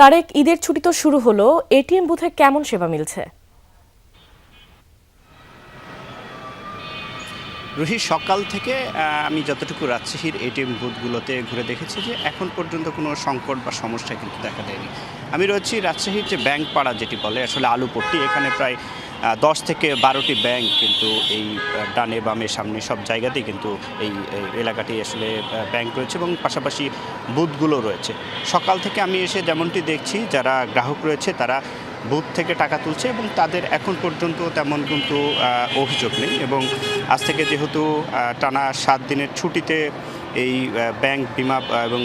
তারেক, ঈদের ছুটি তো শুরু হলো, এটিএম বুথে কেমন সেবা মিলছে? রুহি, সকাল থেকে আমি যতটুকু রাজশাহীর এটিএম বুথগুলোতে ঘুরে দেখেছি যে এখন পর্যন্ত কোনো সংকট বা সমস্যা কিন্তু দেখা দেয়নি। আমি রয়েছি রাজশাহীর যে ব্যাংক পাড়া যেটি বলে আসলে আলুপট্টি, এখানে প্রায় 10 থেকে 12টি ব্যাংক কিন্তু এই ডানে বামে সামনে সব জায়গাতেই কিন্তু এই এলাকাটি আসলে ব্যাংক রয়েছে এবং পাশাপাশি বুথগুলো রয়েছে। সকাল থেকে আমি এসে যেমনটি দেখছি যারা গ্রাহক রয়েছে তারা বুথ থেকে টাকা তুলছে এবং তাদের এখন পর্যন্ত তেমন কিন্তু অভিযোগ নেই। এবং আজ থেকে যেহেতু টানা 7 দিনের ছুটিতে এই ব্যাংক, বিমা এবং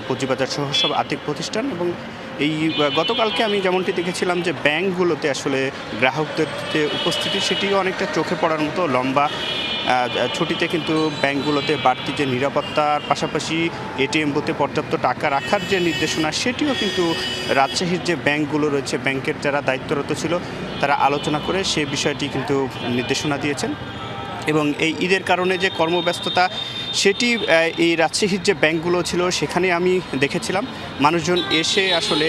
পুঁজিবাজার সহ সব আর্থিক প্রতিষ্ঠান এবং এই গতকালকে আমি যেমনটি দেখেছিলাম যে ব্যাংকগুলোতে আসলে গ্রাহকদের যে উপস্থিতি সেটিও অনেকটা চোখে পড়ার মতো লম্বা। ছুটিতে কিন্তু ব্যাংকগুলোতে বাড়তি যে নিরাপত্তার পাশাপাশি এটিএম বুথে পর্যাপ্ত টাকা রাখার যে নির্দেশনা সেটিও কিন্তু রাজশাহীর যে ব্যাংকগুলো রয়েছে ব্যাংকের যারা দায়িত্বরত ছিল তারা আলোচনা করে সে বিষয়টি কিন্তু নির্দেশনা দিয়েছেন। এবং এই ঈদের কারণে যে কর্মব্যস্ততা সেটি এই রাজশাহীর যে ব্যাংকগুলো ছিল সেখানে আমি দেখেছিলাম মানুষজন এসে আসলে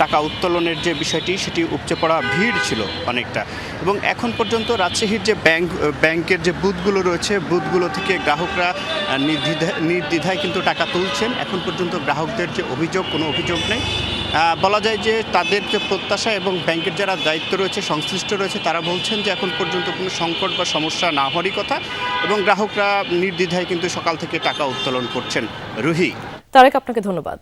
টাকা উত্তোলনের যে বিষয়টি সেটি উপচে পড়া ভিড় ছিল অনেকটা। এবং এখন পর্যন্ত রাজশাহীর যে ব্যাংকের যে বুথগুলো রয়েছে বুথগুলো থেকে গ্রাহকরা নির্দ্বিধায় কিন্তু টাকা তুলছেন। এখন পর্যন্ত গ্রাহকদের যে কোনো অভিযোগ নেই। বলা যায় যে তাদের যে প্রত্যাশা এবং ব্যাংকের যারা দায়িত্ব রয়েছে সংশ্লিষ্ট রয়েছে তারা বলছেন যে এখন পর্যন্ত কোনো সংকট বা সমস্যা না হওয়ারই কথা এবং গ্রাহকরা নির্দ্বিধায় কিন্তু সকাল থেকে টাকা উত্তোলন করছেন। রুহি। তারেক, আপনাকে ধন্যবাদ।